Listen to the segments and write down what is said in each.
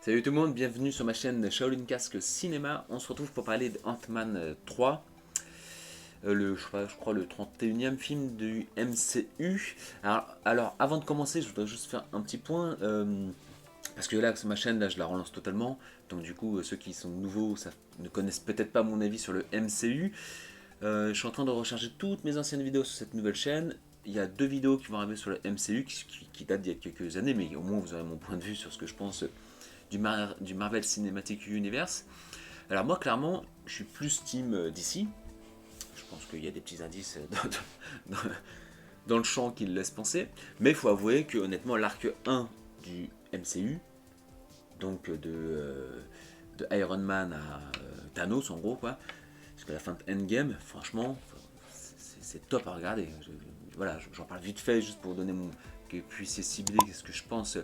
Salut tout le monde, bienvenue sur ma chaîne Shaolin Casque Cinéma. On se retrouve pour parler de Ant-Man 3, je crois le 31e film du MCU. Alors, avant de commencer, je voudrais juste faire un petit point, parce que là, ma chaîne, là, je la relance totalement. Donc du coup, ceux qui sont nouveaux ne connaissent peut-être pas mon avis sur le MCU. Je suis en train de recharger toutes mes anciennes vidéos sur cette nouvelle chaîne. Il y a 2 vidéos qui vont arriver sur le MCU qui datent d'il y a quelques années, mais au moins vous aurez mon point de vue sur ce que je pense du Marvel Cinematic Universe. Alors moi clairement je suis plus team DC. Je pense qu'il y a des petits indices dans le champ qui le laissent penser. Mais il faut avouer que honnêtement l'arc 1 du MCU, donc de Iron Man à Thanos en gros quoi, jusqu'à la fin de Endgame, franchement c'est top à regarder. Voilà, j'en parle vite fait juste pour donner que vous puissiez cibler ce que je pense.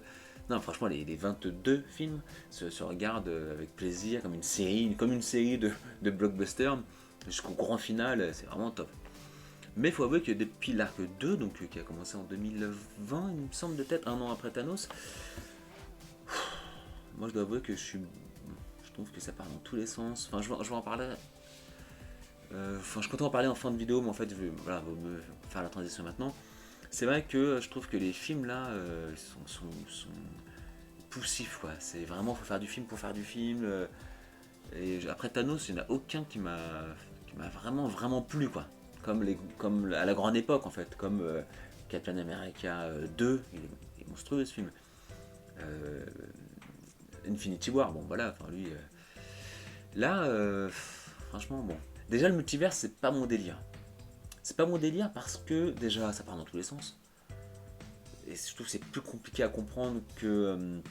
Non, franchement, les 22 films se regardent avec plaisir, comme une série de blockbusters, jusqu'au grand final, c'est vraiment top. Mais il faut avouer que depuis l'arc 2, donc, qui a commencé en 2020, il me semble de tête, un an après Thanos, moi je dois avouer que je trouve que ça part dans tous les sens. Enfin, je vais en parler. Je comptais en parler en fin de vidéo, mais en fait, je vais me faire la transition maintenant. C'est vrai que je trouve que les films là sont poussifs quoi. C'est vraiment faut faire du film pour faire du film. Et après Thanos, il n'y en a aucun qui m'a vraiment plu quoi. Comme à la grande époque en fait, comme Captain America 2, il est monstrueux ce film. Euh, Infinity War, bon voilà, enfin lui. Là, franchement bon. Déjà le multivers c'est pas mon délire. C'est pas mon délire parce que déjà ça part dans tous les sens. Et je trouve que c'est plus compliqué à comprendre que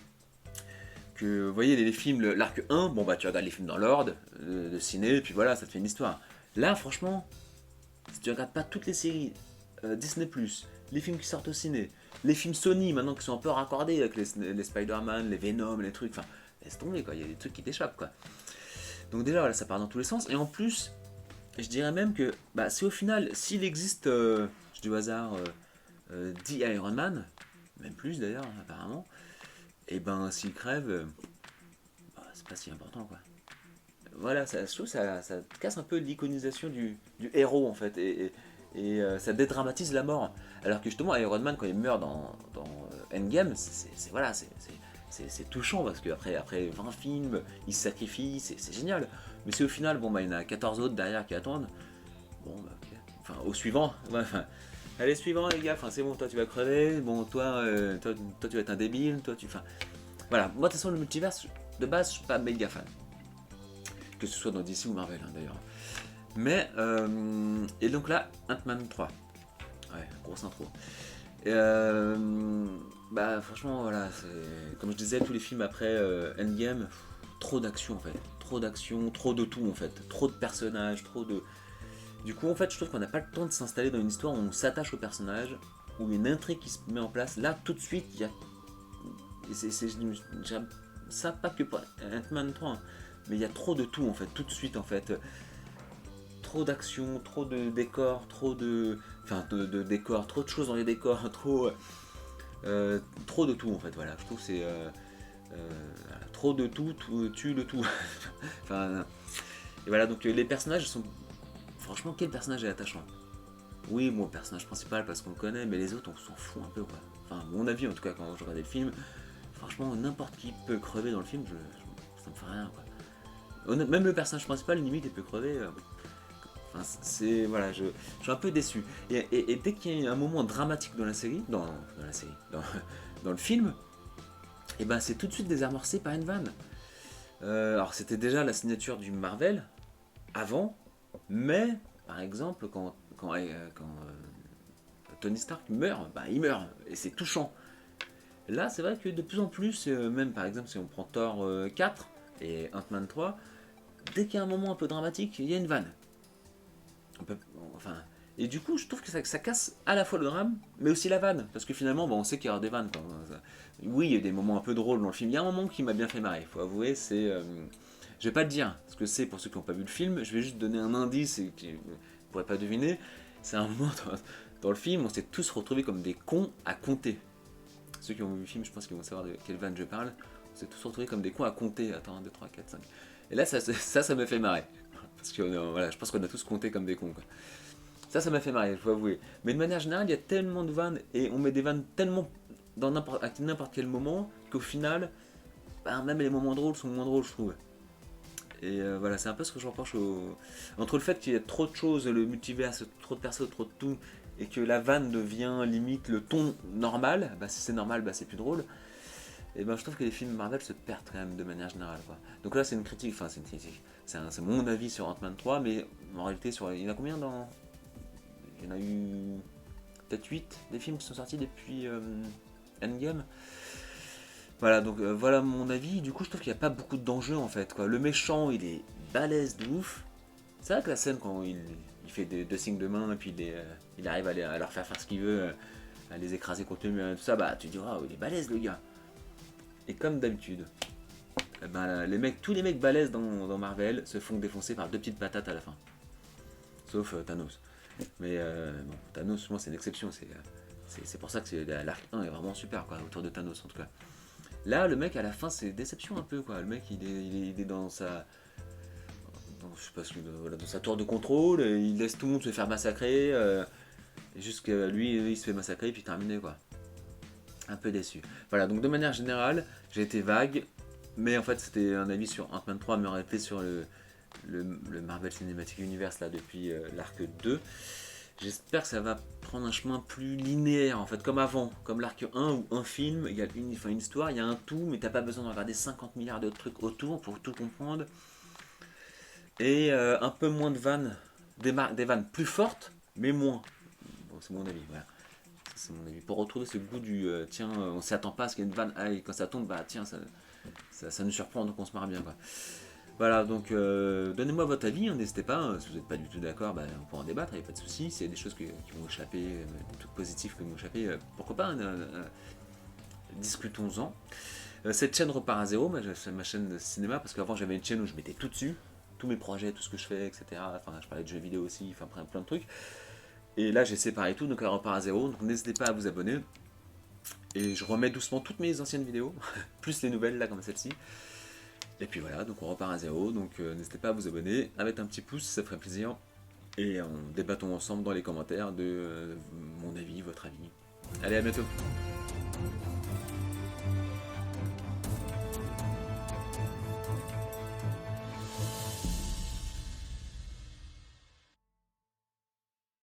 vous voyez les films, l'arc 1, bon bah tu regardes les films dans l'ordre de ciné, et puis voilà, ça te fait une histoire. Là franchement, si tu regardes pas toutes les séries Disney+, les films qui sortent au ciné, les films Sony maintenant qui sont un peu raccordés avec les Spider-Man, les Venom, les trucs, enfin laisse tomber quoi, il y a des trucs qui t'échappent quoi. Donc déjà voilà, ça part dans tous les sens, et en plus, je dirais même que bah, si au final, s'il existe, je dis au hasard, 10 Iron Man, même plus d'ailleurs apparemment, et ben s'il crève, bah, c'est pas si important quoi. Voilà, je trouve que ça casse un peu l'iconisation du héros en fait, ça dédramatise la mort. Alors que justement Iron Man quand il meurt dans Endgame, voilà, c'est touchant parce qu'après 20 films, il se sacrifie, c'est génial. Mais c'est au final, bon bah il y en a 14 autres derrière qui attendent. Bon bah ok. Enfin au suivant, ouais, enfin, allez suivant les gars, enfin c'est bon, toi tu vas crever, bon toi tu vas être un débile, toi tu. Enfin, voilà, moi de toute façon le multiverse, de base je suis pas méga fan. Que ce soit dans DC ou Marvel hein, d'ailleurs. Mais, et donc là, Ant-Man 3. Ouais, grosse intro. Et, bah franchement voilà, comme je disais, tous les films après Endgame, trop d'action en fait. Trop d'action, trop de tout en fait. Trop de personnages, trop de. Du coup en fait je trouve qu'on n'a pas le temps de s'installer dans une histoire où on s'attache au personnage, où il y a une intrigue qui se met en place. Là tout de suite, il y a. Ça pas que pour Ant-Man 3, hein, mais il y a trop de tout en fait, tout de suite en fait. Trop d'action, trop de décors, trop de. Enfin de décors, trop de choses dans les décors, trop de tout en fait, voilà. Je trouve que c'est. Trop de tout, tue le tout. Enfin. Et voilà, donc les personnages sont. Franchement, quel personnage est attachant? Oui, mon personnage principal parce qu'on le connaît, mais les autres on s'en fout un peu quoi. Enfin, mon avis en tout cas quand je regardais le film, franchement, n'importe qui peut crever dans le film, ça me fait rien quoi. Même le personnage principal, limite, il peut crever. Enfin, c'est voilà, je suis un peu déçu. Et dès qu'il y a un moment dramatique dans la série, dans le film, et ben c'est tout de suite désamorcé par une vanne. Alors c'était déjà la signature du Marvel avant, mais par exemple quand Tony Stark meurt, bah, il meurt et c'est touchant. Là c'est vrai que de plus en plus, même par exemple si on prend Thor 4 et Ant-Man 3, dès qu'il y a un moment un peu dramatique, il y a une vanne. Enfin, et du coup, je trouve que ça casse à la fois le drame, mais aussi la vanne. Parce que finalement, bon, on sait qu'il y aura des vannes. Quoi. Oui, il y a des moments un peu drôles dans le film. Il y a un moment qui m'a bien fait marrer, il faut avouer. C'est. Je vais pas te dire ce que c'est pour ceux qui n'ont pas vu le film. Je vais juste donner un indice et qui ne pourraient pas deviner. C'est un moment dans le film, on s'est tous retrouvés comme des cons à compter. Ceux qui ont vu le film, je pense qu'ils vont savoir de quelle vanne je parle. s'est tous retrouvés comme des cons à compter. Attends, 1, 2, 3, 4, 5. Et là, ça me fait marrer. Parce que voilà, je pense qu'on a tous compté comme des cons, quoi. Ça m'a fait marrer, il faut avouer. Mais de manière générale, il y a tellement de vannes et on met des vannes tellement à n'importe quel moment qu'au final, bah, même les moments drôles sont moins drôles, je trouve. Et voilà, c'est un peu ce que je reproche entre le fait qu'il y ait trop de choses, le multivers, trop de persos, trop de tout, et que la vanne devient limite le ton normal, bah si c'est normal, bah c'est plus drôle. Et ben je trouve que les films Marvel se perdent quand même de manière générale, quoi. Donc là c'est une critique, enfin c'est une critique, c'est mon avis sur Ant-Man 3, mais en réalité il y en a combien dans... Il y en a eu peut-être 8 des films qui sont sortis depuis Endgame. Voilà, donc voilà mon avis. Du coup, je trouve qu'il n'y a pas beaucoup d'enjeux en fait, quoi. Le méchant, il est balèze de ouf. C'est vrai que la scène, quand il fait deux signes de main et puis il arrive à leur faire ce qu'il veut, à les écraser contre le mur et tout ça, bah tu diras, oh, il est balèze le gars. Et comme d'habitude, eh ben, tous les mecs balèzes dans Marvel se font défoncer par 2 petites patates à la fin. Sauf Thanos. Mais bon, Thanos, moi, c'est une exception. C'est pour ça que l'arc 1 est vraiment super, quoi, autour de Thanos en tout cas. Là, le mec, à la fin, c'est déception un peu, quoi. Le mec, il est dans sa... je sais pas ce que... Voilà, dans sa tour de contrôle, il laisse tout le monde se faire massacrer, et juste que lui, il se fait massacrer, et puis terminé, quoi. Un peu déçu. Voilà, donc de manière générale, j'ai été vague, mais en fait, c'était un avis sur Ant-Man 3, mais en réalité sur le Marvel Cinematic Universe, là, depuis l'arc 2. J'espère que ça va prendre un chemin plus linéaire, en fait, comme avant, comme l'arc 1 où un film, il y a une histoire, il y a un tout, mais t'as pas besoin de regarder 50 milliards de trucs autour pour tout comprendre. Et un peu moins de vannes, des vannes plus fortes, mais moins. Bon, c'est mon avis, voilà. C'est mon avis. Pour retrouver ce goût du tiens, on s'y attend pas à ce qu'il y ait une vanne, ah, et quand ça tombe, bah tiens, ça nous surprend, donc on se marre bien, quoi. Voilà, donc donnez-moi votre avis, hein, n'hésitez pas, hein, si vous n'êtes pas du tout d'accord, bah, on peut en débattre, il n'y a pas de souci. S'il y a des choses qui vont échapper, des trucs positifs qui vont échapper, pourquoi pas, hein, discutons-en. Cette chaîne repart à zéro, c'est ma chaîne de cinéma, parce qu'avant j'avais une chaîne où je mettais tout dessus, tous mes projets, tout ce que je fais, etc. Enfin, je parlais de jeux vidéo aussi, enfin plein de trucs. Et là j'ai séparé tout, donc elle repart à zéro, donc n'hésitez pas à vous abonner. Et je remets doucement toutes mes anciennes vidéos, plus les nouvelles là comme celle-ci. Et puis voilà, donc on repart à zéro, donc n'hésitez pas à vous abonner, à mettre un petit pouce, ça ferait plaisir. Et on débattons ensemble dans les commentaires de mon avis, votre avis. Allez, à bientôt.